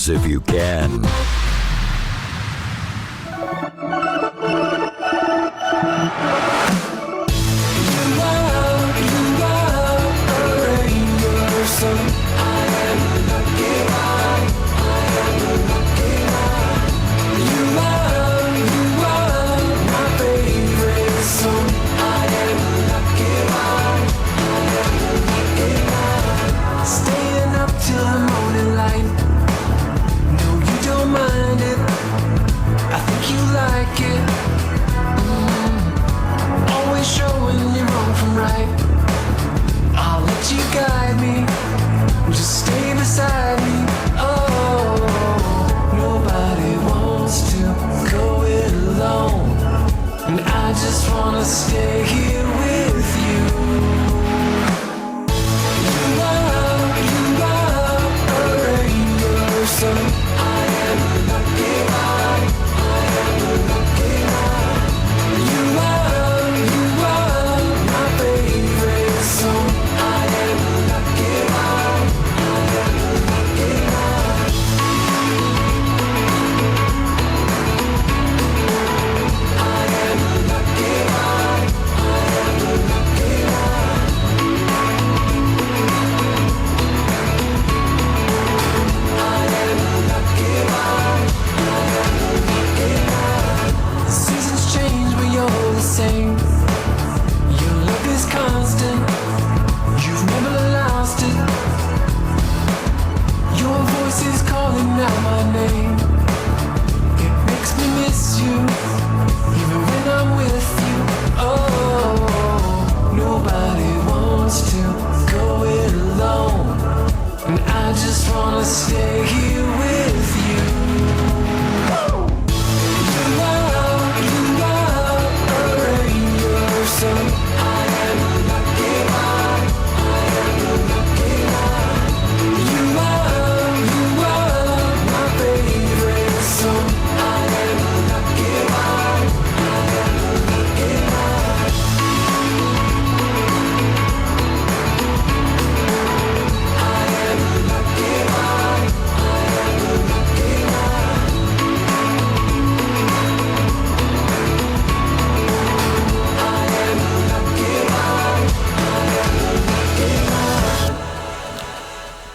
if you can.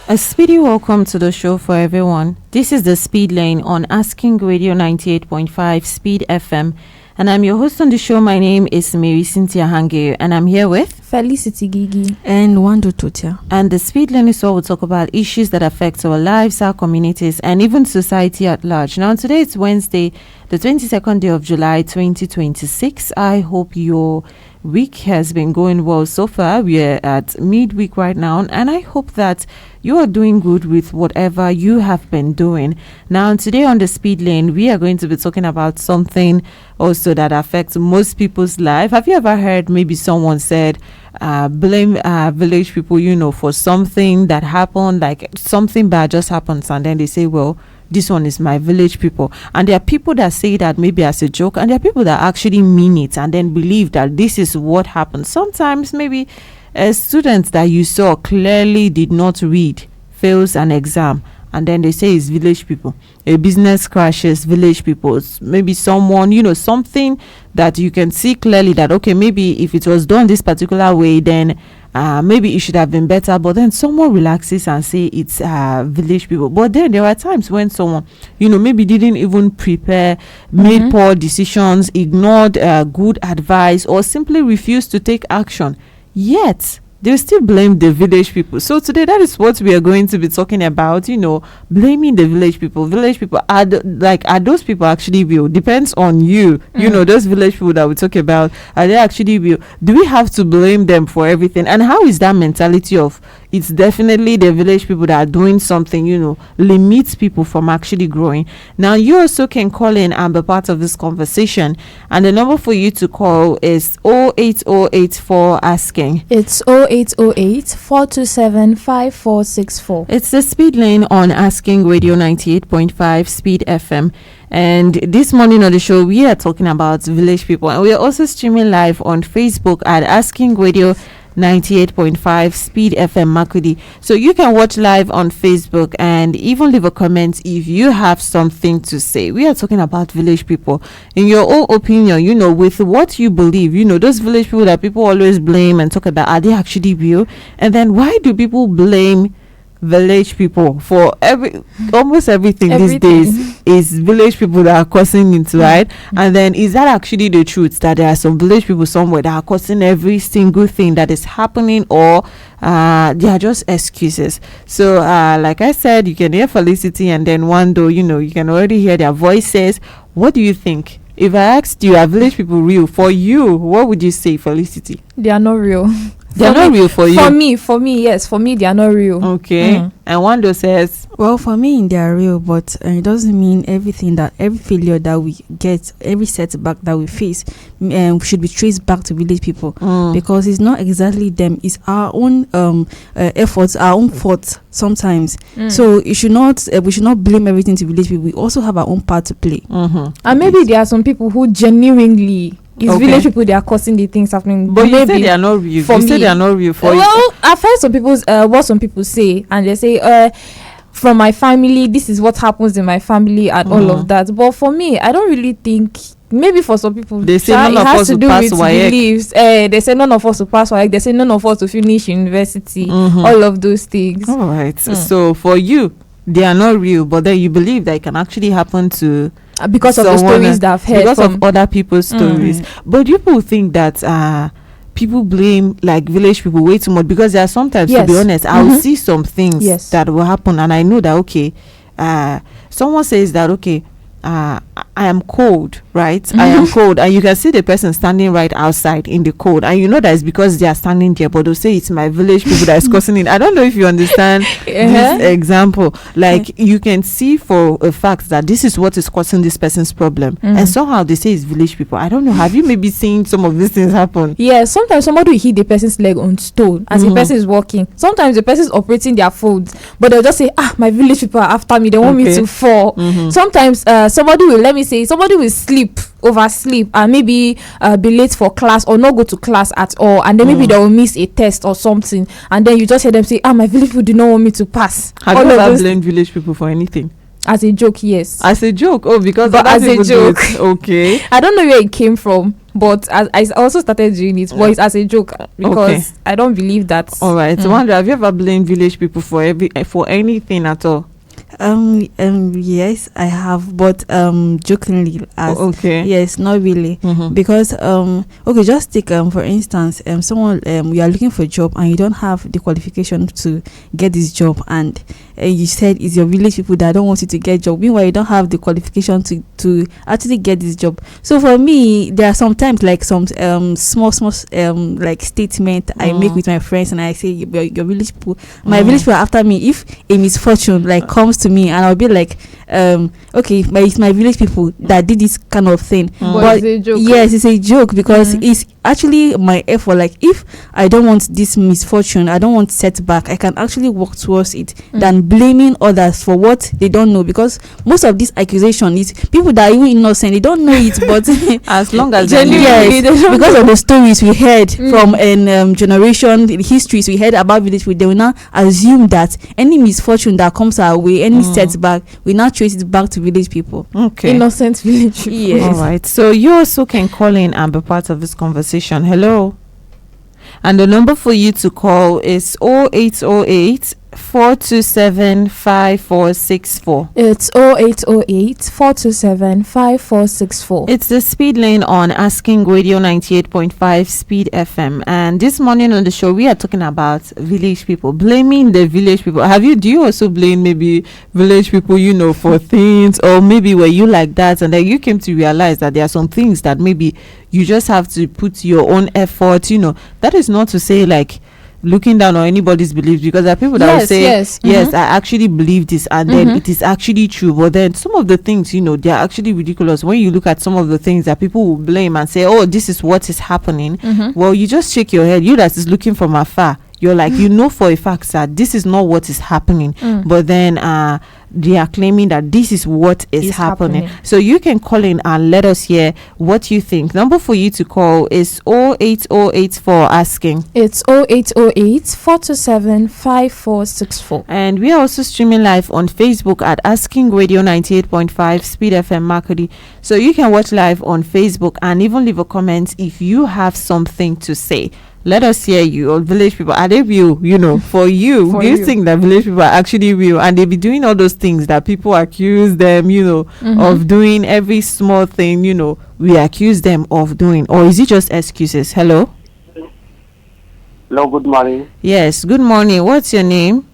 A speedy welcome to the show for everyone. This is the Speed Lane on Asking Radio 98.5 Speed FM. And I'm your host on the show. My name is Marysyntia Hangeior, and I'm here with Felicity Girgir and Wandoo Tortya. And the Speed Lane is where we'll talk about issues that affect our lives, our communities, and even society at large. Now, today it's Wednesday, the 22nd day of July, 2026. I hope your week has been going well so far. We're at midweek right now, and I hope that you are doing good with whatever you have been doing. Now, today on the Speed Lane, we are going to be talking about something also that affects most people's life. Have you ever heard maybe someone said, blame village people, for something that happened, like something bad just happens, and then they say, well, this one is my village people. And there are people that say that maybe as a joke, and there are people that actually mean it and then believe that this is what happened. Sometimes maybe a student that you saw clearly did not read fails an exam, and then they say it's village people. A business crashes, village people. Maybe someone, something that you can see clearly that, okay, maybe if it was done this particular way, then maybe it should have been better. But then someone relaxes and say it's village people. But then there are times when someone, maybe didn't even prepare, made poor decisions, ignored good advice, or simply refused to take action. Yet they still blame the village people. So today, that is what we are going to be talking about, blaming the village people. Village people, are those people actually real? Depends on you. Those village people that we talk about, are they actually real? Do we have to blame them for everything? And how is that mentality of it's definitely the village people that are doing something, limits people from actually growing? Now, you also can call in and be part of this conversation. And the number for you to call is 08084 asking. It's 0808 427 5464. It's the Speed Lane on Asking Radio 98.5 Speed FM. And this morning on the show, we are talking about village people. And we are also streaming live on Facebook at Asking Radio 98.5 Speed FM Makudi. So you can watch live on Facebook and even leave a comment if you have something to say. We are talking about village people. In your own opinion, with what you believe, those village people that people always blame and talk about, are they actually real? And then why do people blame village people for almost everything these days? Is village people that are causing it, right? And then is that actually the truth, that there are some village people somewhere that are causing every single thing that is happening, or they are just excuses? So like I said, you can hear Felicity and then Wandoo, you can already hear their voices. What do you think? If I asked you, are village people real? For you, what would you say, Felicity? They are not real. They're not real for you? For me, yes. For me, they are not real. Okay. And Wandoo says, well, for me, they are real, but it doesn't mean every failure that we get, every setback that we face, should be traced back to village people, because it's not exactly them. It's our own efforts, our own fault sometimes. So we should not blame everything to village people. We also have our own part to play. And maybe there are some people who genuinely, it's village people, they are causing the things happening. But you say they are not real. You say they are not real for you. Well, I've heard what some people say, and they say, from my family, this is what happens in my family and all of that. But for me, I don't really think. Maybe for some people, they say none of us will pass WAEC. Beliefs. They say none of us will pass WAEC. They say none of us will finish university. All of those things. All right. So for you, they are not real, but then you believe that it can actually happen to because of the stories that I've heard, because of other people's stories. But people think that people blame like village people way too much, because there are sometimes, to be honest, I will see some things that will happen, and I know that someone says that I am cold, right? I am cold, and you can see the person standing right outside in the cold, and you know that it's because they are standing there, but they'll say it's my village people that is causing it. I don't know if you understand this example. Like you can see for a fact that this is what is causing this person's problem, and somehow they say it's village people. I don't know. Have you maybe seen some of these things happen? Yeah, sometimes somebody will hit the person's leg on stone as the person is walking. Sometimes the person is operating their phones, but they'll just say, my village people are after me, they want me to fall. Sometimes somebody will oversleep and maybe be late for class or not go to class at all, and then maybe they will miss a test or something, and then you just hear them say, my village people do not want me to pass. Have you ever blamed village people for anything? As a joke, yes. As a joke? Because but as a joke. Okay. I don't know where it came from, but I also started doing it, but it's as a joke, because I don't believe that. All right. So Wandoo, have you ever blamed village people for anything at all? Yes, I have, but jokingly. Yes, not really. Because just take for instance, someone you are looking for a job and you don't have the qualification to get this job, and you said it's your village people that don't want you to get job. Meanwhile, you don't have the qualification to actually get this job. So for me, there are sometimes like some small like statement I make with my friends, and I say your village people, my village people are after me. If a misfortune like comes to me, and I'll be like, but it's my village people that did this kind of thing. But it's a joke. Yes, it's a joke, because it's actually my effort. Like if I don't want this misfortune, I don't want setback, I can actually work towards it than blaming others for what they don't know, because most of this accusation is people that are even innocent, they don't know it, but as long as because of the stories we heard from generation, the histories we heard about village people, they will now assume that any misfortune that comes our way, any setback, we now trace it back to village people. Innocent village people. Yes. All right. So you also can call in and be part of this conversation. Hello. And the number for you to call is 0808 427 5464. It's 0808 427 5464. It's the speed lane on Asking Radio 98.5 Speed FM. And this morning on the show, we are talking about village people, blaming the village people. Do you also blame maybe village people, for things, or maybe were you like that and then you came to realize that there are some things that maybe you just have to put your own effort, that is not to say like looking down on anybody's beliefs, because there are people that will say yes, I actually believe this, and then it is actually true, but then some of the things they are actually ridiculous when you look at some of the things that people will blame and say, this is what is happening. Well, you just shake your head, you that is looking from afar, you're like, you know for a fact that this is not what is happening, but then they are claiming that this is what is happening. So you can call in and let us hear what you think. Number for you to call is 08084 asking. It's 0808 427 5464. And we are also streaming live on Facebook at Asking Radio 98.5 Speed FM Makudi. So you can watch live on Facebook and even leave a comment if you have something to say. Let us hear you. Or village people, are they real? You know, for you, do you think that village people are actually real and they be doing all those things that people accuse them, you know, of doing? Every small thing, you know, we accuse them of doing? Or is it just excuses? Hello? Hello, good morning. Yes, good morning. What's your name?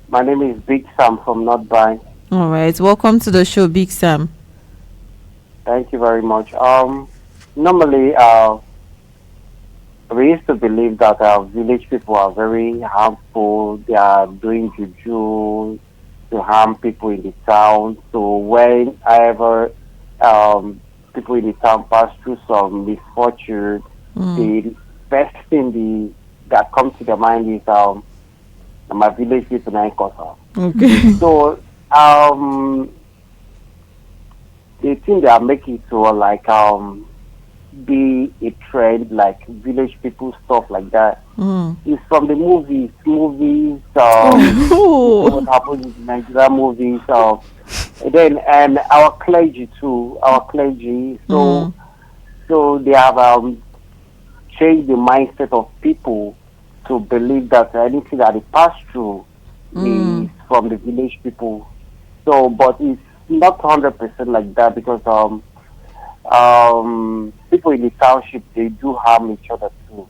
My name is Big Sam from North Bank. All right, welcome to the show, Big Sam. Thank you very much. Normally, we used to believe that village people are very harmful. They are doing juju to harm people in the town. So whenever people in the town pass through some misfortune, the first thing that comes to their mind is my village people na cause. Okay. So the thing they are making to like be a trend, like village people stuff like that, is from the movies. What happens in Nigerian movies, and our clergy too. So they have changed the mindset of people to believe that anything that they pass through is from the village people. So, but it's not 100% like that, because people in the township, they do harm each other too.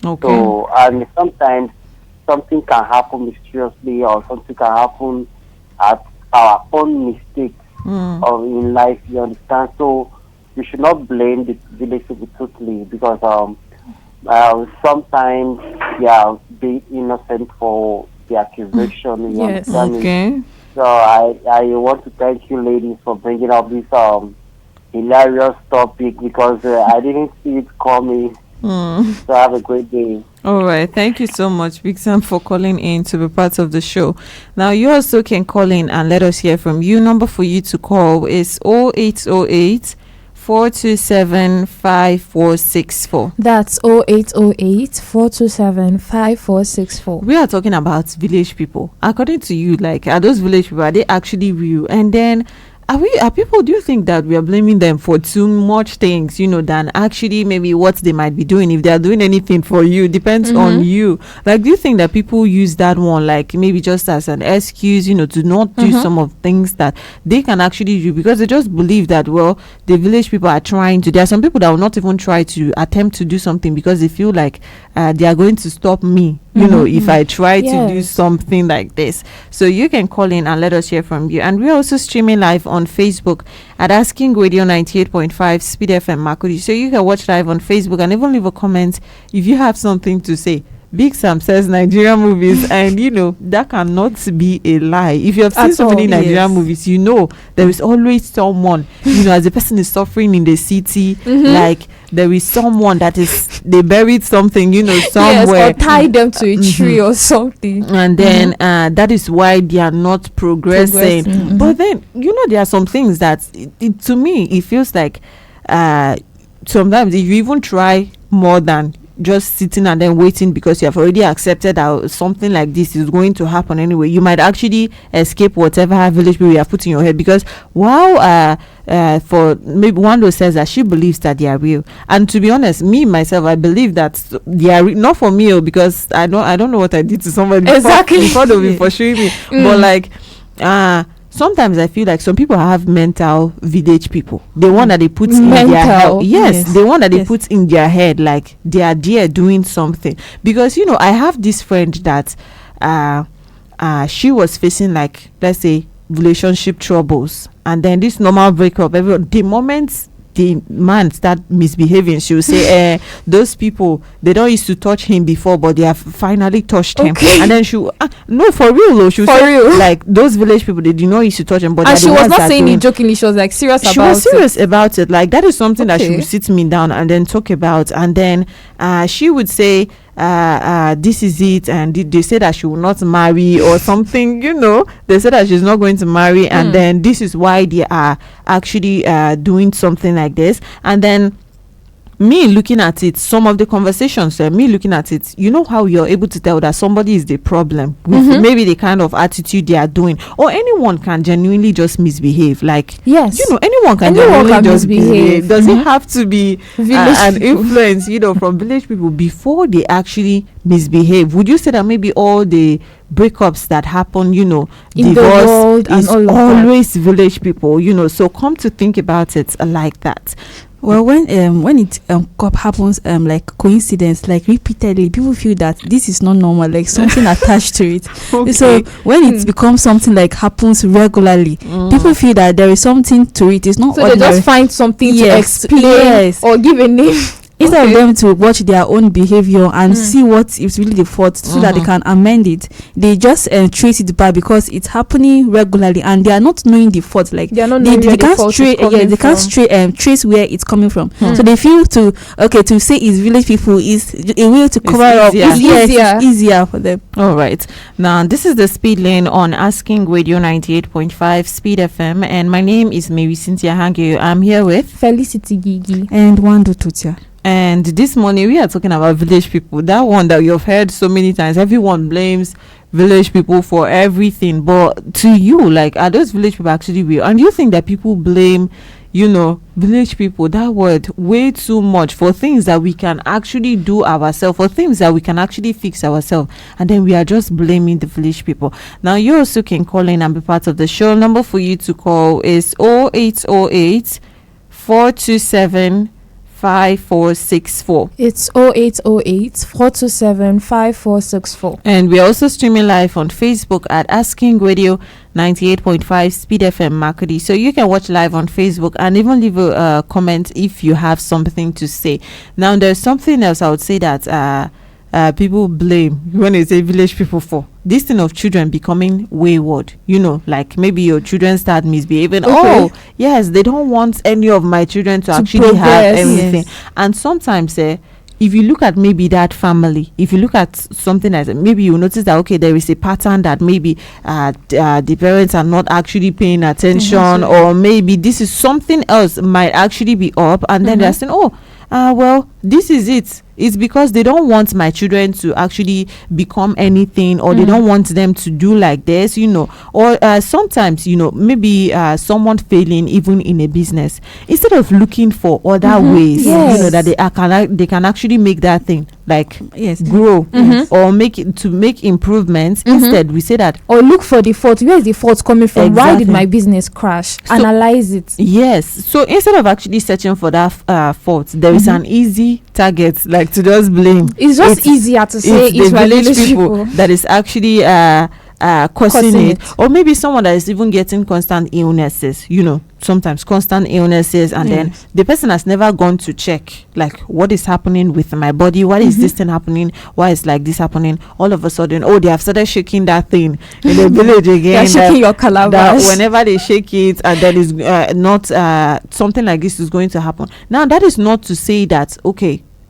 Okay. So, and sometimes something can happen mysteriously, or something can happen at our own mistakes or in life, you understand? So you should not blame the village people totally, because sometimes they are being innocent for the accusation. You understand me? So I want to thank you ladies for bringing up this hilarious topic, because I didn't see it coming. So have a great day. All right, thank you so much, Big Sam, for calling in to be part of the show. Now you also can call in and let us hear from you. Number for you to call is 0808 427 5464. That's 0808 427 5464. We are talking about village people. According to you, like, are those village people, are they actually real? And then are people, do you think that we are blaming them for too much things, you know, than actually maybe what they might be doing? If they are doing anything for you, depends on you. Like, do you think that people use that one, like, maybe just as an excuse, you know, to not do some of things that they can actually do, because they just believe that, well, the village people are trying to. There are some people that will not even try to attempt to do something because they feel like they are going to stop me, you know, if I try to do something like this. So you can call in and let us hear from you. And we're also streaming live on Facebook at Asking Radio 98.5 Speed FM Makudi. So you can watch live on Facebook and even leave a comment if you have something to say. Big Sam says Nigerian movies, and you know that cannot be a lie. If you have seen so many Nigerian movies, you know there is always someone, you know, as the person is suffering in the city, like there is someone that is, they buried something, you know, somewhere, or tied them to a tree or something, and then that is why they are not progressing. But then, you know, there are some things that to me it feels like sometimes if you even try more than just sitting and then waiting because you have already accepted that something like this is going to happen anyway, you might actually escape whatever village people you have put in your head. Because while for maybe Wandoo says that she believes that they are real, and to be honest, me myself, I believe that they are not for me, because I don't know what I did to somebody before they'll be pursuing me. But like sometimes I feel like some people have mental village people. The one that they put in their head. Yes, the one that they put in their head, like they are there doing something. Because, you know, I have this friend that she was facing, like, let's say, relationship troubles. And then this normal breakup, the moment the man start misbehaving, she will say, those people, they don't used to touch him before, but they have finally touched him. And then she no, for real though, she will say, like, those village people, they did not used to touch him, but she was not saying it jokingly, she was like serious about it. She was serious about it. Like, that is something that she would sit me down and then talk about. And then she would say this is it, and they say that she will not marry or something, they say that she's not going to marry, and then this is why they are actually doing something like this. And then me looking at it, some of the conversations, me looking at it, how you're able to tell that somebody is the problem with maybe the kind of attitude they are doing, or anyone can genuinely just misbehave. Like, yes, anyone can genuinely just misbehave. Does it have to be an influence, from village people before they actually misbehave? Would you say that maybe all the breakups that happen, in divorce is always village people, so come to think about it like that? Well, when it happens like coincidence, like repeatedly, people feel that this is not normal, like something attached to it. Okay. So when it becomes something like happens regularly, people feel that there is something to it. It's not so ordinary. They just find something to explain or give a name. Instead of them to watch their own behavior and see what is really the fault, so that they can amend it, they just trace it back because it's happening regularly and they are not knowing the fault. Like they can't trace where it's coming from. So they feel to say it's village people is a way to cover up. It's easier for them. All right. Now this is the Speed Lane on Asking Radio 98.5 Speed FM, and my name is Marysyntia Hangeior. I'm here with Felicity Girgir and Wandoo Tortya. And this morning we are talking about village people. That one that you've heard so many times. Everyone blames village people for everything. But to you, like, are those village people actually real? And do you think that people blame, village people, that word, way too much for things that we can actually do ourselves, for things that we can actually fix ourselves, and then we are just blaming the village people? Now, you also can call in and be part of the show. Number for you to call is 0808 427 5464. It's 0808 427 5464. And we're also streaming live on Facebook at Asking Radio 98.5 Speed FM Makudi. So you can watch live on Facebook and even leave a comment if you have something to say. Now, there's something else I would say that people blame when they say village people for this thing of children becoming wayward, like maybe your children start misbehaving. Oh yes, they don't want any of my children to actually have anything. And sometimes if you look at maybe that family, if you look at something as maybe you notice that there is a pattern that maybe the parents are not actually paying attention, or maybe this is something else might actually be up, and then they're saying, well, this is it. It's because they don't want my children to actually become anything, or they don't want them to do like this, or sometimes, maybe someone failing even in a business, instead of looking for other ways, that they can actually make that thing like grow or make improvements. Instead, we say that, or look for the fault. Where is the fault coming from? Exactly. Why did my business crash? Analyze it. Yes. So instead of actually searching for that fault, there is an easy target, like to just blame. It's just easier to say it's the village people that is actually causing it. Or maybe someone that is even getting constant illnesses, sometimes constant illnesses, and then the person has never gone to check, like, what is happening with my body? Why is this thing happening? Why is like this happening? All of a sudden, they have started shaking that thing in the village again. They're shaking your calabash. Whenever they shake it, and that is not something like this is going to happen. Now, that is not to say that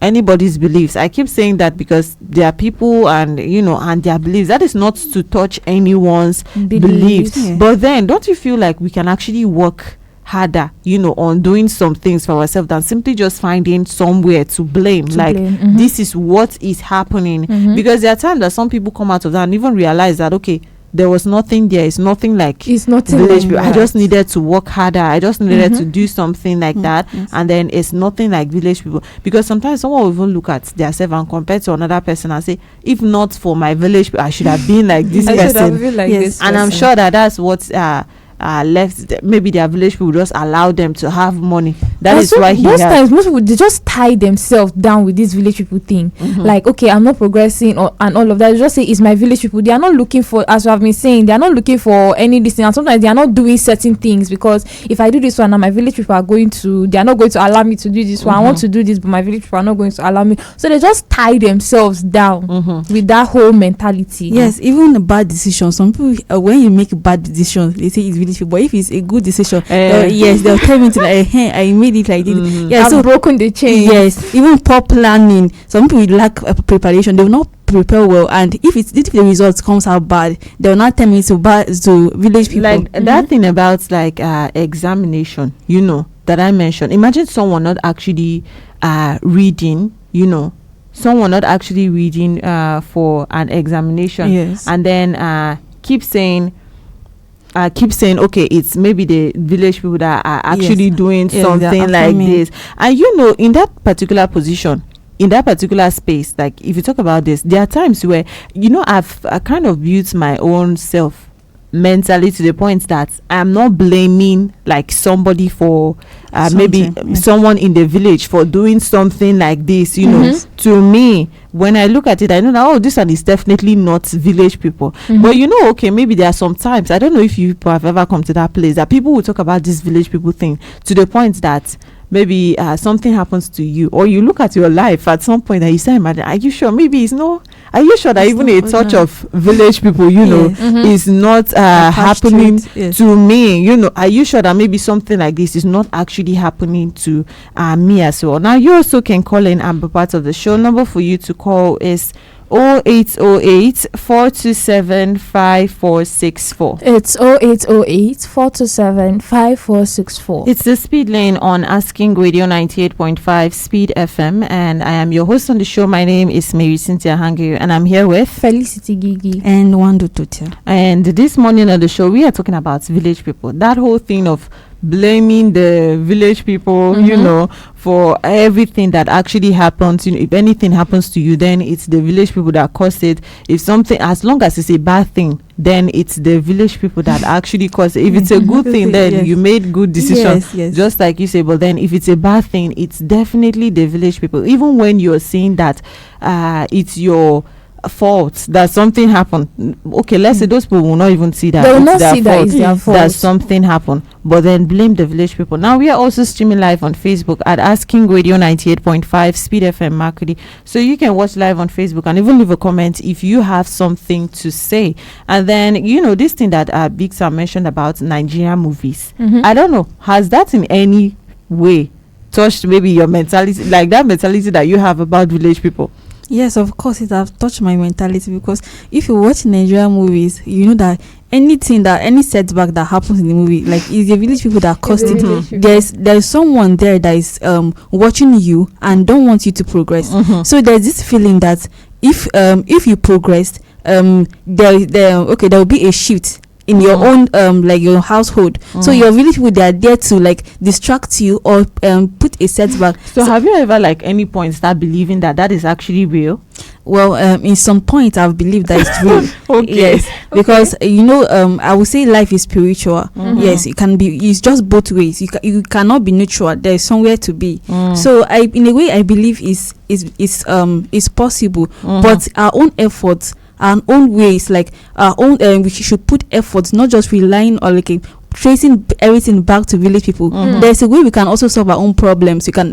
anybody's beliefs. I keep saying that because there are people and and their beliefs. That is not to touch anyone's beliefs. But then, don't you feel like we can actually work harder, on doing some things for ourselves than simply just finding somewhere to blame? This is what is happening. Because there are times that some people come out of that and even realize that there was nothing there. It's nothing like village people. I just needed to work harder. I just needed to do something like that. And then it's nothing like village people. Because sometimes someone will even look at themselves and compare to another person and say, if not for my village people, I should have been like this person. This and I'm sure that's what left. Maybe their village people just allow them to have money. That is why most times most people, they just tie themselves down with this village people thing. Like, I'm not progressing and all of that. They just say it's my village people. They are not looking for, as I've been saying, they are not looking for any this thing. And sometimes they are not doing certain things because if I do this one, now my village people they are not going to allow me to do this one. I want to do this, but my village people are not going to allow me. So they just tie themselves down with that whole mentality. Yes, even a bad decision. Some people, when you make bad decisions, they say it's village people. But if it's a good decision, they'll tell me to I made made it like this. Yeah, I've broken the chain. Yes, even poor planning. Some people lack preparation. They will not prepare well, and if the results comes out bad, they will not tell me to village people. Like that thing about like examination, that I mentioned. Imagine someone not actually reading, someone not actually reading for an examination. Yes. And then keep saying okay, it's maybe the village people that are actually doing something like this. And in that particular position, in that particular space, like if you talk about this, there are times where I kind of built my own self mentally to the point that I'm not blaming like somebody for maybe someone in the village for doing something like this. To me, when I look at it, I know that this one is definitely not village people. But okay, maybe there are some times, I don't know if you people have ever come to that place, that people will talk about this village people thing to the point that maybe something happens to you, or you look at your life at some point and you say, are you sure? Maybe are you sure that even a touch of village people, is not happening to me? Are you sure that maybe something like this is not actually happening to me as well? Now, you also can call in and be part of the show. Number for you to call is 0808-427-5464. It's 0808-427-5464. It's the Speed Lane on Asking Radio 98.5 Speed FM, and I am your host on the show. My name is Marysyntia Hangeior, and I'm here with Felicity Girgir and Wandoo Tortya. And this morning on the show, we are talking about village people. That whole thing of blaming the village people, for everything that actually happens. If anything happens to you, then it's the village people that caused it. If something, as long as it's a bad thing, then it's the village people that actually caused it. If it's a good thing, then you made good decisions, just like you say. But then if it's a bad thing, it's definitely the village people. Even when you're saying that it's your fault that something happened, okay, let's say those people will not even see that they will not see that it's their fault, that something happened, but then blame the village people. Now we are also streaming live on Facebook at Asking Radio 98.5 Speed FM Marketing, so you can watch live on Facebook and even leave a comment if you have something to say. And then this thing that Big Sam mentioned about Nigerian movies, I don't know, has that in any way touched maybe your mentality, like that mentality that you have about village people? Yes, of course, it has touched my mentality, because if you watch Nigerian movies, you know that any setback that happens in the movie, like, it's the village people that caused it. There's someone there that is watching you and don't want you to progress. So there's this feeling that if you progressed, there will be a shift in your own like your household. So your village people, they are there to like distract you or put a setback. So have you ever like any point start believing that is actually real? Well, in some point I've believed that it's real. Okay. Yes, because I would say life is spiritual. Yes, it can be. It's just both ways. You cannot be neutral. There is somewhere to be. So in a way I believe is possible, but our own efforts, our own ways, like our own, we should put efforts, not just relying on like tracing everything back to village people. There's a way we can also solve our own problems. We can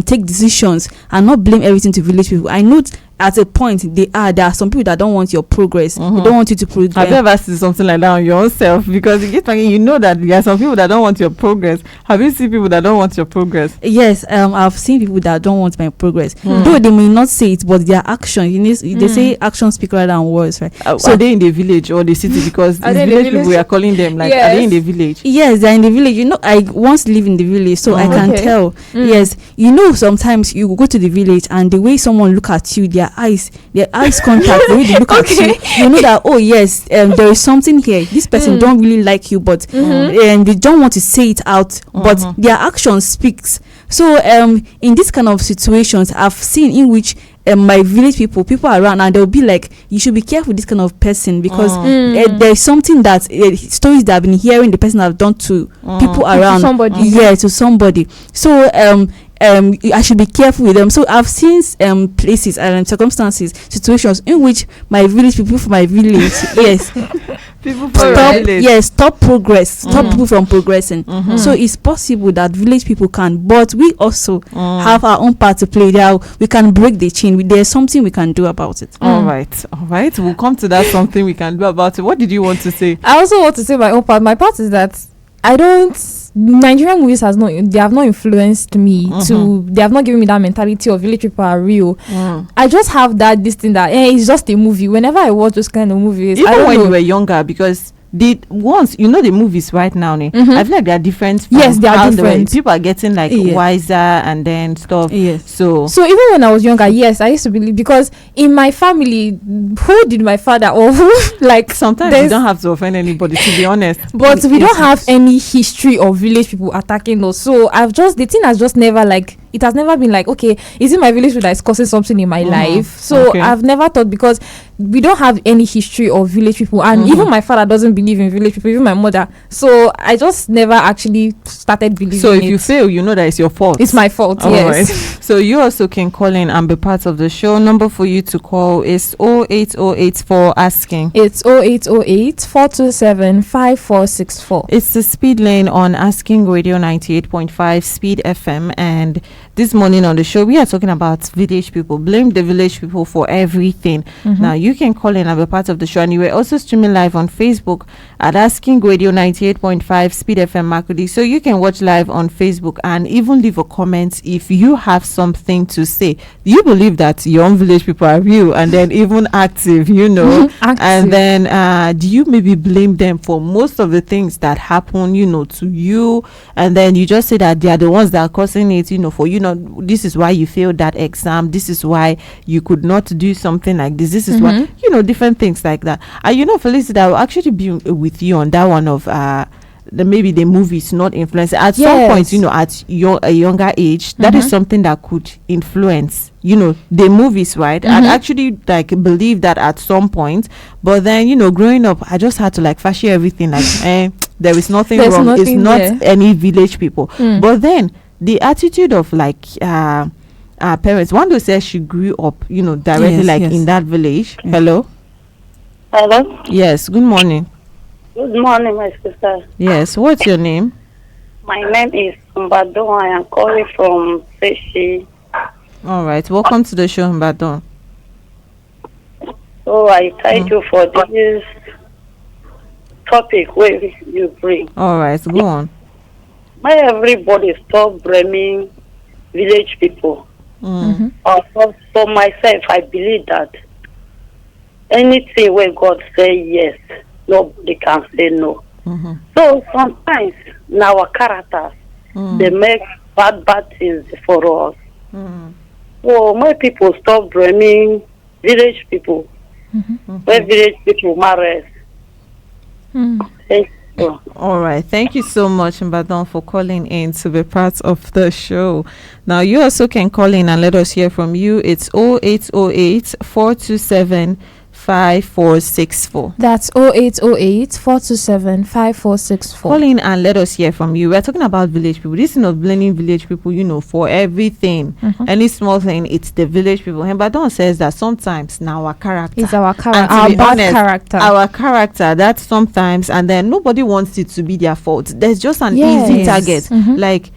take decisions and not blame everything to village people. I know at a point there are some people that don't want your progress. They don't want you to progress. Have you ever seen something like that on your own self? Because you that there are some people that don't want your progress. Have you seen people that don't want your progress? Yes, I've seen people that don't want my progress. Though they may not say it, but their actions, they say actions speak rather than words, right? So are they in the village or the city? Because these village people, we are calling them, like, are they in the village? Yes, they're in the village. I once live in the village, so I can tell. Yes, sometimes you go to the village and the way someone look at you, their eyes contact, the way they look at you, you know that, oh yes, there is something here. This person don't really like you, but and they don't want to say it out, but their action speaks. So in this kind of situations, I've seen in which my village people around, and they'll be like, you should be careful with this kind of person, because there's something that stories that I've been hearing the person have done to people around, to somebody. So I should be careful with them. So I've seen places and circumstances, situations in which my village people from my village, stop progress, stop people from progressing. So it's possible that village people can, but we also have our own part to play there. We can break the chain. There's something we can do about it. All right, we'll come to that. Something we can do about it. What did you want to say? I also want to say my own part. My part is that I don't Nigerian movies have not influenced me they have not given me that mentality of village people are real. I just have this thing that it's just a movie. Whenever I watch those kind of movies, even when you were younger, because the movies right now, I feel like they are different. Yes, they are different. People are getting like wiser and then stuff. Yes. So even when I was younger, yes, I used to believe, because in my family, who did my father or who, like, sometimes you don't have to offend anybody, to be honest. But we don't have any history of village people attacking us. So the thing has just never, like, it has never been like, okay, is it my village that is causing something in my life? So I've never thought, because we don't have any history of village people, and even my father doesn't believe in village people, even my mother. So I just never actually started believing. So if you fail, you know that it's your fault. It's my fault. Yes. Right. So you also can call in and be part of the show. Number for you to call is 08084 for asking. It's 0808 427 5464. It's the speed lane on Asking Radio 98.5 Speed FM, and this morning on the show we are talking about village people. Blame the village people for everything. Now you can call in and be part of the show, and you were also streaming live on Facebook at Asking Radio 98.5 Speed FM Makudi. So you can watch live on Facebook and even leave a comment if you have something to say. You believe that your own village people are real and then even active, active. And then do you maybe blame them for most of the things that happen, to you, and then you just say that they are the ones that are causing it, for this is why you failed that exam, this is why you could not do something like this is why, different things like that. And Felicity, I will actually be with you on that one of maybe the movies not influence at some point, at a younger age. That is something that could influence the movies, right? And actually like believe that at some point, but then growing up, I just had to like fashion everything like there is nothing wrong, it's not any village people. But then the attitude of like parents, Wandoo says she grew up directly in that village. Hello. Yes, good morning. Good morning, my sister. Yes, what's your name? My name is Mbadon. I am calling from Seshi. All right, welcome to the show, Mbadon. So I thank you for this topic where you bring. All right, go on. Why everybody stop blaming village people? For myself, I believe that anything where God say yes, nobody can say no. So sometimes in our characters, they make bad things for us. So my people stop blaming village people. Where village people marry. Thank you. All right, thank you so much, Mbadon, for calling in to be part of the show. Now you also can call in and let us hear from you. It's 0808 427 5464. That's 0808 427 5464. Call in and let us hear from you. We're talking about village people. This is not blaming village people, for everything. Any small thing, it's the village people. And Badon says that sometimes now our character. It's our character. Our bad character. Our character, that sometimes, and then nobody wants it to be their fault. There's just an easy target. Like,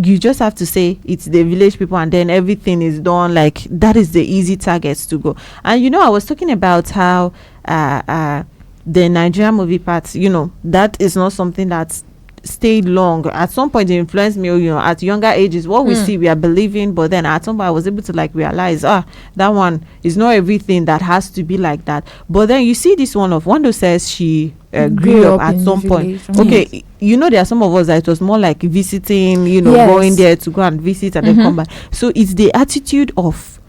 you just have to say it's the village people and then everything is done. Like, that is the easy targets to go. And I was talking about how the Nigerian movie parts, that is not something that's stayed long. At some point it influenced me, at younger ages. What we see, we are believing, but then at some point I was able to like realize that one is not everything that has to be like that. But then you see this one of Wandoo says she grew up at some point. Okay, there are some of us that it was more like visiting, going there to go and visit and then come back. So it's the attitude of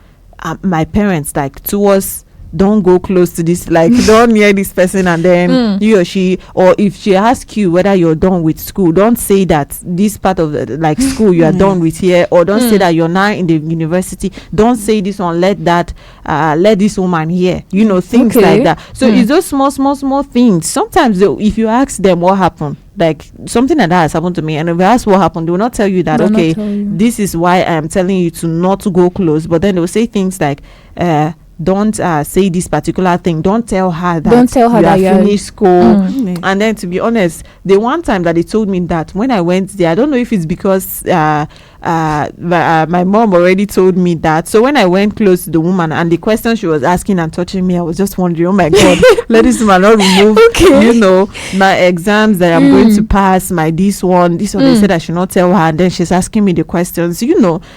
my parents, like, towards don't go close to this, like don't near this person, and then he or she, or if she asks you whether you're done with school, don't say that this part of the like school you are done with here, or don't say that you're now in the university, don't say this one, let this woman hear, things like that. So it's those small things. Sometimes if you ask them what happened, like something like that has happened to me, and if you ask what happened, they will not tell you that this is why I am telling you to not go close, but then they will say things like don't say this particular thing. Don't tell her that you have finished school. And then, to be honest, the one time that they told me that, when I went there, I don't know if it's because my mom already told me that. So when I went close to the woman and the question she was asking and touching me, I was just wondering, oh my God, let this woman not remove my exams that I'm going to pass, my this one. They said I should not tell her, and then she's asking me the questions,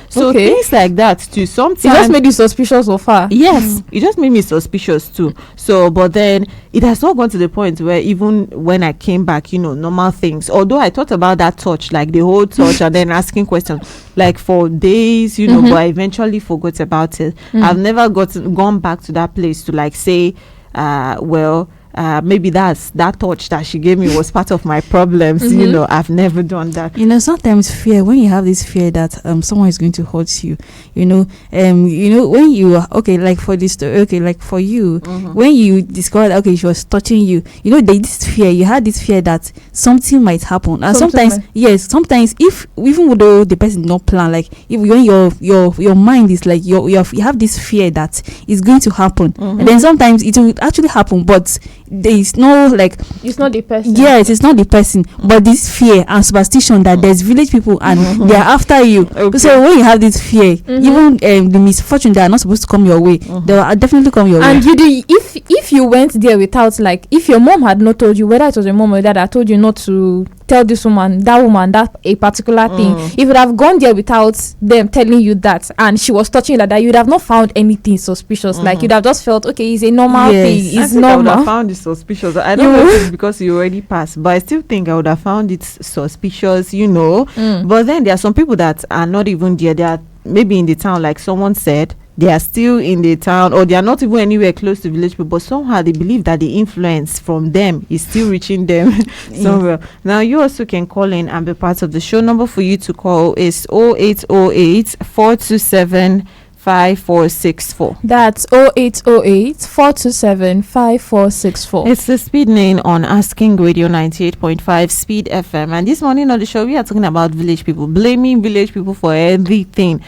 so things like that too. Sometimes it just made you suspicious of her. Yes, it just made me suspicious too. So, but then it has not gone to the point where even when I came back, normal things, although I thought about that touch, like the whole touch, and then asking questions like for days, but I eventually forgot about it. I've never gone back to that place to like say, maybe that touch that she gave me was part of my problems. I've never done that. Sometimes fear, when you have this fear that someone is going to hurt you, when you are like for this story, like for you, when you discovered she was touching you, this fear, you had this fear that something might happen. And sometimes if even though the person did not plan, like if when your mind is like you have this fear that it's going to happen, and then sometimes it will actually happen, but there is no it's not the person. Yes, it's not the person, but this fear and superstition that there's village people and they are after you. So when you have this fear, even the misfortune that are not supposed to come your way, they will definitely come your way. And if you went there without, if your mom had not told you, whether it was your mom or dad that told you not to tell that woman that a particular thing, if you would have gone there without them telling you that, and she was touching you like that, you would have not found anything suspicious. Like you'd have just felt, okay, it's a normal thing. It's normal. I would have found it suspicious. I don't know if it's because you already passed, but I still think I would have found it suspicious, But then there are some people that are not even there. They are maybe in the town, like someone said. They are still in the town, or they are not even anywhere close to village people, but somehow they believe that the influence from them is still reaching them somewhere. Now you also can call in and be part of the show. Number for you to call is 0808 427 5464. That's 0808 427 5464. It's the Speed Lane on Asking Radio 98.5 Speed FM. And this morning on the show, we are talking about village people, blaming village people for everything.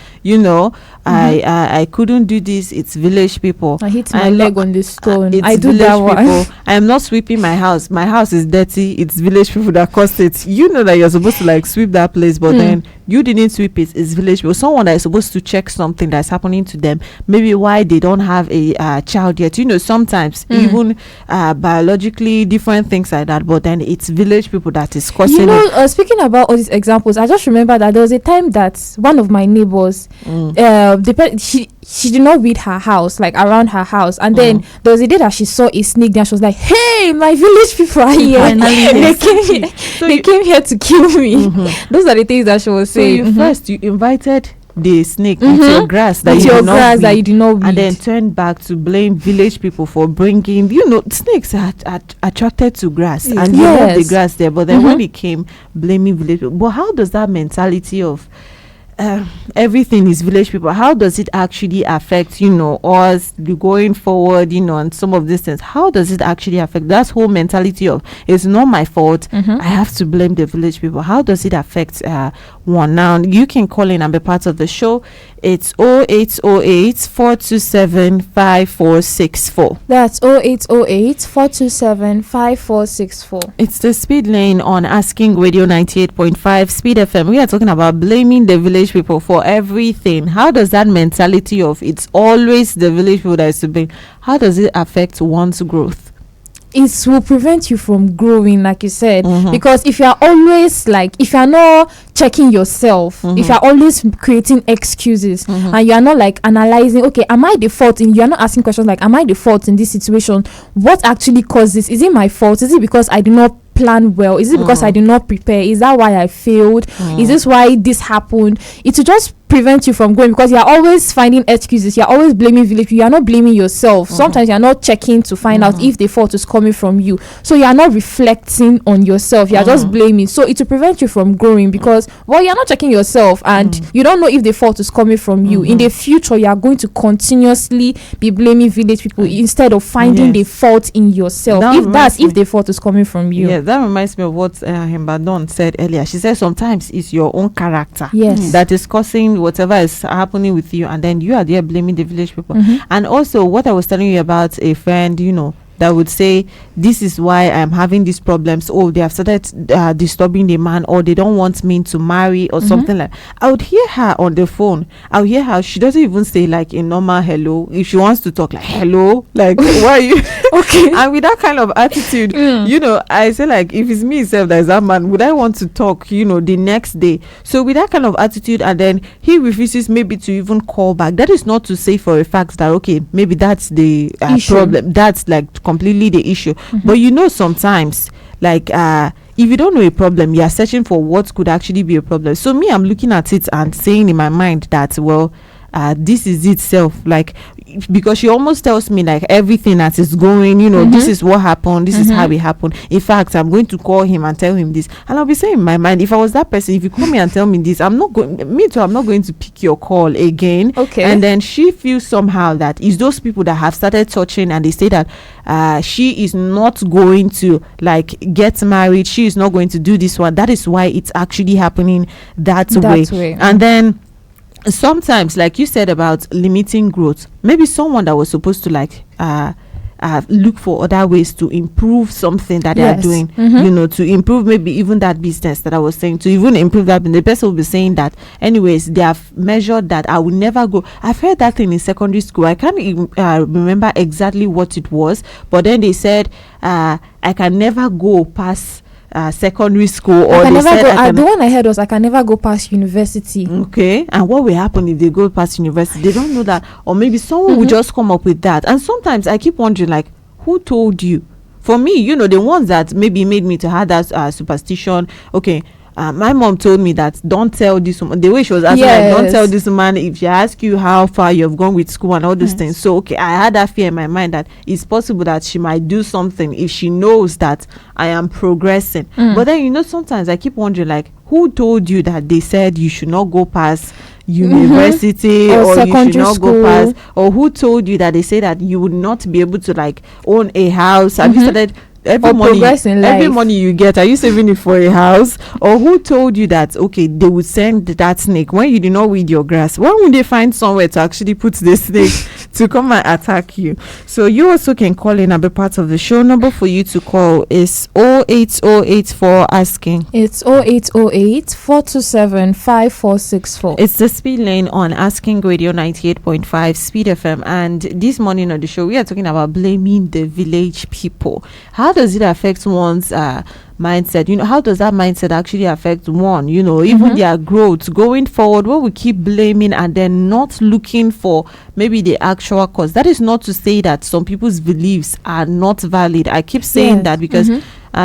I couldn't do this. It's village people. I hit my leg on the stone. I do that one. I am not sweeping my house. My house is dirty. It's village people that caused it. You know that you're supposed to sweep that place, but then you didn't sweep it. It's village people. Someone that is supposed to check something that's happening to them, maybe why they don't have a child yet. Sometimes even biologically different things like that, but then it's village people that is causing it. Speaking about all these examples, I just remember that there was a time that one of my neighbors, she did not weed her house, around her house, and then there was a day that she saw a snake and she was like, hey, my village people are here. They came here to kill me. Those are the things that she was saying. So you invited the snake with your grass that you did not weed, and then turned back to blame village people for bringing, snakes are attracted to grass, and you left the grass there, but then when it came, blaming village people. But how does that mentality of everything is village people, how does it actually affect us going forward, and some of these things? How does it actually affect that whole mentality of it's not my fault, I have to blame the village people? How does it affect one? Now you can call in and be part of the show. It's 0808 427 5464. That's 0808 427 5464. It's the Speed Lane on Asking Radio 98.5 Speed FM. We are talking about blaming the village people for everything. How does that mentality of it's always the village people that is to blame, how does it affect one's growth? It will prevent you from growing, like you said, because if you are always if you are not checking yourself, if you are always creating excuses, and you are not analyzing, okay, am I the fault in, you are not asking questions like, am I the fault in this situation? What actually caused this? Is it my fault? Is it because I did not plan well? Is it because I did not prepare? Is that why I failed? Is this why this happened? It will just prevent you from growing, because you are always finding excuses. You are always blaming village. You are not blaming yourself. Sometimes you are not checking to find out if the fault is coming from you. So you are not reflecting on yourself. You are just blaming. So it will prevent you from growing, because you are not checking yourself, and you don't know if the fault is coming from you. In the future, you are going to continuously be blaming village people instead of finding the fault in yourself. If the fault is coming from you. Yeah, that reminds me of what Hembadon said earlier. She said sometimes it's your own character that is causing whatever is happening with you, and then you are there blaming the village people. And also what I was telling you about a friend, that would say, this is why I'm having these problems. Oh, they have started disturbing the man, or they don't want me to marry, or something like. I would hear her on the phone. I would hear her. She doesn't even say like a normal hello. If she wants to talk, like hello, like why are you okay? And with that kind of attitude, I say like, if it's me itself that is that man, would I want to talk? The next day. So with that kind of attitude, and then he refuses maybe to even call back. That is not to say for a fact that okay, maybe that's the problem. That's like completely the issue. But sometimes like if you don't know a problem, you are searching for what could actually be a problem. So me, I'm looking at it and saying in my mind that this is itself, like, because she almost tells me like everything that is going, this is what happened, this is how it happened. In fact, I'm going to call him and tell him this, and I'll be saying in my mind, if I was that person, if you call me and tell me this, I'm not going to pick your call again. Okay. And then she feels somehow that it's those people that have started touching, and they say that she is not going to like get married, she is not going to do this one. That is why it's actually happening that way. And then sometimes, like you said about limiting growth, maybe someone that was supposed to like look for other ways to improve something that they are doing, to improve maybe even that business that I was saying, to even improve that, the person will be saying that anyways they have measured that I will never go. I've heard that thing in secondary school. I can't even remember exactly what it was, but then they said I can never go past secondary school, or the one I heard was I can never go past university. Okay, and what will happen if they go past university? They don't know that, or maybe someone will just come up with that. And sometimes I keep wondering, like, who told you? For me, the ones that maybe made me to have that superstition. Okay, my mom told me that don't tell this woman, the way she was asking, like, don't tell this woman if she asks you how far you've gone with school and all those things. So okay, I had that fear in my mind that it's possible that she might do something if she knows that I am progressing. But then sometimes I keep wondering, like, who told you that they said you should not go past university, or you should not go past, or who told you that they say that you would not be able to like own a house? Have you started every money you get, are you saving it for a house? Or who told you that okay, they would send that snake when you did not weed your grass? Why would they find somewhere to actually put the snake to come and attack you? So you also can call in and be part of the show. Number for you to call is 08084 asking. It's 0808 427 5464. It's the speed lane on Asking Radio 98.5 Speed FM. And this morning on the show, we are talking about blaming the village people. How does it affect one's mindset? How does that mindset actually affect one? Even their growth going forward, when we keep blaming and then not looking for maybe the actual cause. That is not to say that some people's beliefs are not valid. I keep saying that because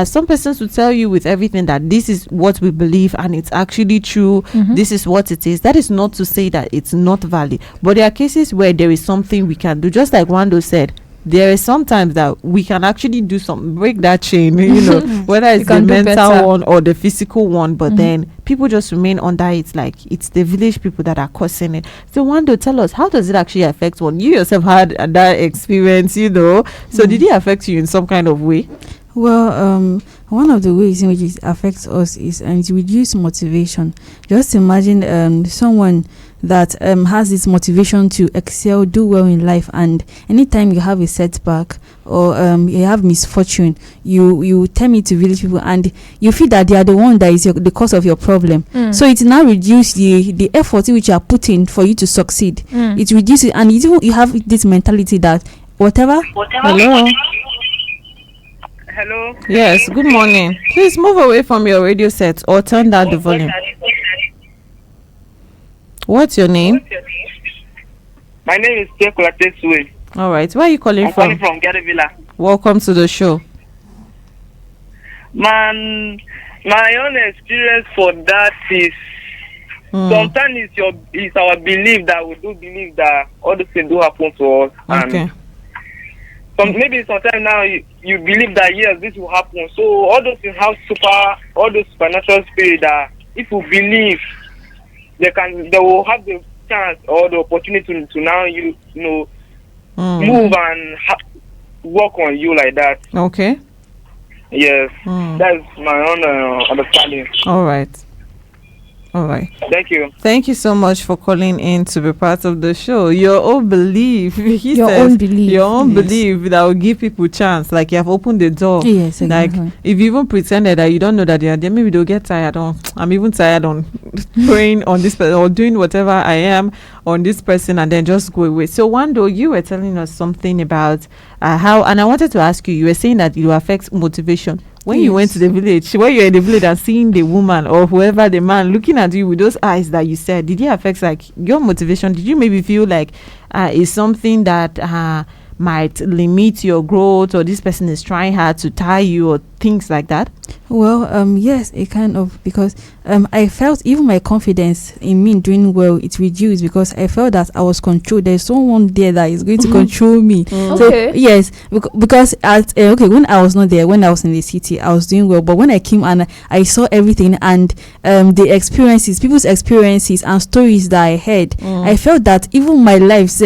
some persons will tell you with everything that this is what we believe and it's actually true. This is what it is. That is not to say that it's not valid. But there are cases where there is something we can do. Just like Wandoo said, there is sometimes that we can actually do something, break that chain, whether it's the mental one or the physical one, but then people just remain under it, like it's the village people that are causing it. So Wandoo, tell us, how does it actually affect one? You yourself had that experience, so did it affect you in some kind of way? Well, one of the ways in which it affects us is it reduces motivation. Just imagine someone that has this motivation to excel, do well in life, and anytime you have a setback or you have misfortune, you tell me to village people, and you feel that they are the one that is the cause of your problem. So it now reduces the effort which you are putting for you to succeed. It reduces, and you have this mentality that whatever. Hello. Yes, good morning. Please move away from your radio set or turn down the volume. What's your name? My name is Tekola Tesue. All right. Where are you calling from? I'm calling from Garivilla. Welcome to the show. My own experience for that is sometimes it's our belief that we do believe that all these things do happen to us. Okay. And maybe sometimes now you believe that yes, this will happen. So all those things have all those supernatural spirit that if you believe, they will have the chance or the opportunity to now move and work on you like that. Okay. Yes, that's my own understanding. All right. All right. Thank you. Thank you so much for calling in to be part of the show. Your own belief. Your own belief that will give people chance. Like you have opened the door. Yes, exactly. Like if you even pretended that you don't know that they are there, maybe they'll get tired. I'm even tired on praying on this person or doing whatever I am on this person and then just go away. So Wandoo, you were telling us something about how, and I wanted to ask you, you were saying that it will affect motivation. When you went to the village, when you're in the village and seeing the woman or whoever, the man, looking at you with those eyes that you said, did it affect like your motivation? Did you maybe feel like it's something that might limit your growth, or this person is trying hard to tie you, or things like that? Well, yes, it kind of, because I felt even my confidence in me doing well, it reduced because I felt that I was controlled. There's someone there that is going to control me. So yes, because when I was not there, when I was in the city, I was doing well. But when I came and I saw everything and the experiences, people's experiences and stories that I heard, I felt that even my life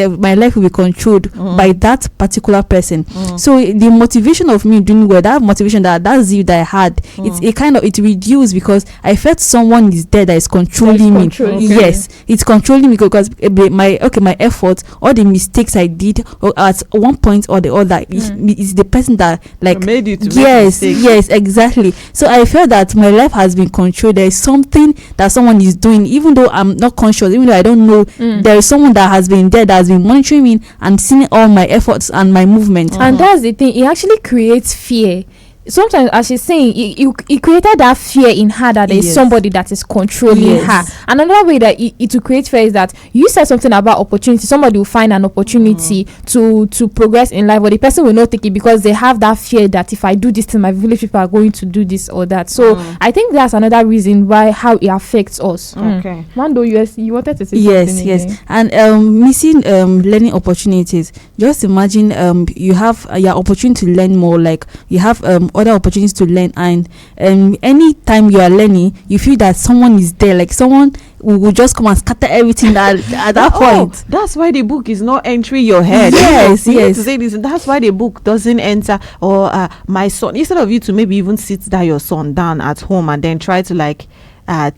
will be controlled by that particular person. So the motivation of me doing well, that motivation, that zeal that I had, it reduced because I felt someone is there that is controlling me. Yes, it's controlling me because my efforts, all the mistakes I did at one point or the other, is the person that made you to make mistakes. Yes, exactly. So I felt that my life has been controlled. There is something that someone is doing, even though I'm not conscious, even though I don't know. There is someone that has been there, that has been monitoring me and seeing all my efforts and my movement. And that's the thing, it actually creates fear. Sometimes, as she's saying, it created that fear in her that there is somebody that is controlling her. And another way that it will create fear is that you said something about opportunity. Somebody will find an opportunity to progress in life, but the person will not take it because they have that fear that if I do this thing, my village people are going to do this or that. So I think that's another reason how it affects us. Okay. Wandoo, you wanted to say something. Yes. And missing learning opportunities. Just imagine you have your opportunity to learn more. Like you have other opportunities to learn, and any time you are learning, you feel that someone is there, like someone will just come and scatter everything at that point. That's why the book is not entering your head. Yes. To say this, that's why the book doesn't enter. Or my son, instead of you to maybe even sit that your son down at home and then try to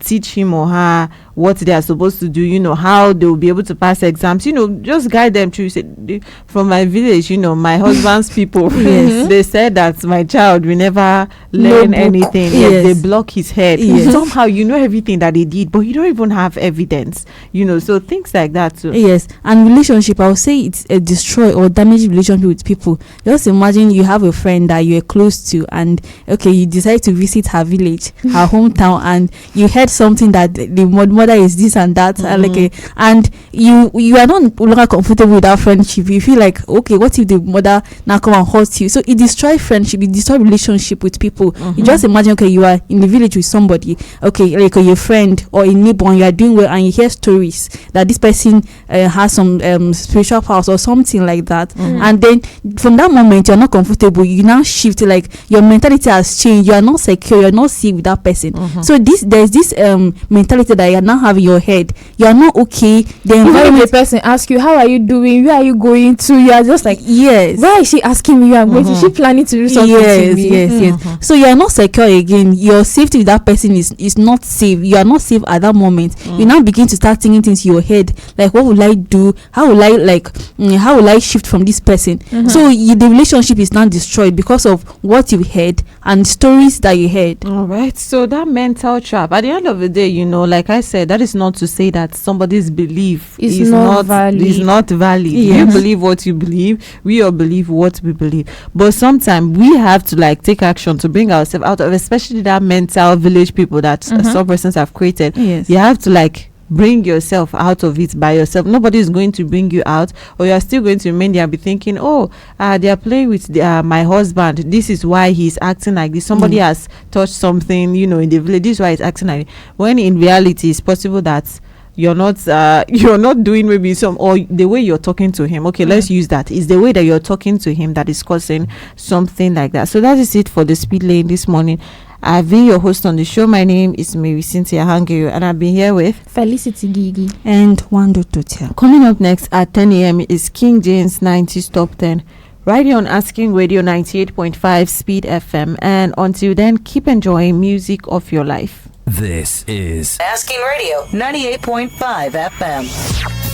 teach him or her what they are supposed to do, how they will be able to pass exams, just guide them through. From my village, my husband's people, they said that my child will never learn anything. They block his head. Somehow everything that they did, but you don't even have evidence, so things like that too. Yes. And relationship, I would say it's a destroy or damage relationship with people. Just imagine you have a friend that you're close to, and you decide to visit her village, her hometown, and you heard something that the mother is this and that, and you are no longer comfortable with that friendship. You feel like, okay, what if the mother now come and hurt you? So it destroys friendship, it destroys relationship with people. You just imagine, you are in the village with somebody, like your friend or a neighbor, and you are doing well, and you hear stories that this person has some spiritual powers or something like that, and then from that moment you're not comfortable. You now shift, like your mentality has changed. You are not secure, you're not safe with that person. So there's this mentality that you now have in your head. You are not okay. The environment, the person asks you, how are you doing, where are you going to, you are just like, yes, why is she asking me, I'm going to, she planning to do something to me? Yes. So you are not secure again. Your safety with that person is not safe. You are not safe at that moment. You now begin to start thinking things in your head, like, what will I do? How will I shift from this person? So the relationship is now destroyed because of what you heard and stories that you heard. All right. So that mental trap, at the end of the day, like I said, that is not to say that somebody's belief is not valid. Yes. You believe what you believe, we all believe what we believe, but sometimes we have to take action to bring ourselves out of, especially that mental village people that some persons have created. You have to bring yourself out of it by yourself. Nobody is going to bring you out, or you are still going to remain there and be thinking, they are playing with my husband, this is why he's acting like this. Somebody has touched something in the village, this is why he's acting like this. When in reality it's possible that you're not doing maybe some, or the way you're talking to him, let's use that, is the way that you're talking to him that is causing something like that. So that is it for the Speed Lane this morning. I've been your host on the show. My name is Marysyntia Hangeior, and I've been here with Felicity Girgir and Wandoo Tortya. Coming up next at 10 a.m. is King James 90s Top 10, right here on Asking Radio 98.5 Speed FM. And until then, keep enjoying music of your life. This is Asking Radio 98.5 FM.